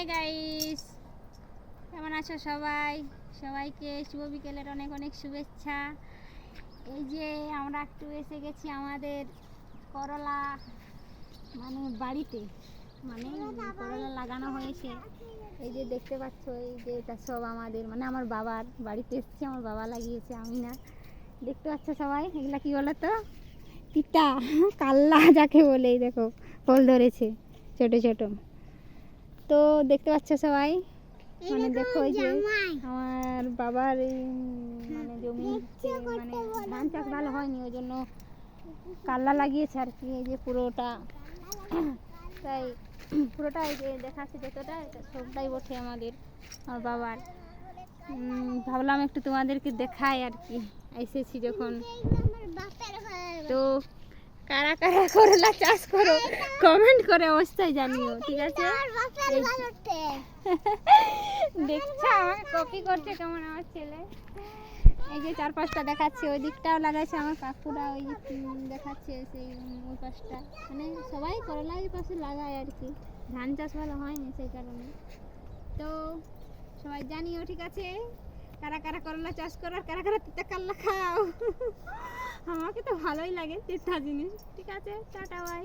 Hi guys, কেমন আছো সবাই? সবাইকে শুভ বিকেলের অনেক অনেক শুভেচ্ছা। এই যে আমরা একটু এসে গেছি আমাদের করলা মানে বাড়িতে, মানে করলা লাগানো হয়েছে। এই যে দেখতে পাচ্ছ, এই যে এটা সব আমাদের মানে আমার বাবার বাড়িতে এসেছে, আমার বাবা লাগিয়েছে, আমি না। দেখতে পাচ্ছ সবাই, এগুলা কি বলো তো? তিতা কাল্লা যাকে বলে। এই দেখো ফল ধরেছে ছোট ছোট। তো দেখতে পাচ্ছ সবাই, মানে দেখো এই যে আমার বাবার এই মানে জমিতে মানে ধান চাষ ভালো হয়নি, ওই জন্য কাল্লা লাগিয়েছে আর কি। এই যে পুরোটা, তাই পুরোটা এই যে দেখাচ্ছে যতটা, এটা সবটাই ওঠে আমাদের আমার বাবার। ভাবলাম একটু তোমাদেরকে দেখাই আর কি, এসেছি যখন। তো কারা কারা করলা চাষ করো কমেন্ট করে অবশ্যই জানিও, ঠিক আছে? দেখছো আমাকে কপি করছে কেমন আমার ছেলে। এই যে 4-5টা দেখাচ্ছে, ওই দিকটাও লাগাইছে আমার কাকুরা, ওই দেখাচ্ছে সেই ওই পাশটা, মানে সবাই করলা এই পাশে লাগায় আর কি। ধান চাষ ভালো হয়নি সেই কারণে। তো সবাই জানিও, ঠিক আছে? কারা কারা করলা চাষ করো আর কারা কারা তিতা কাল্লা খাও। আমাকে তো ভালোই লাগে তিতা জিনিস। ঠিক আছে, টাটা বাই।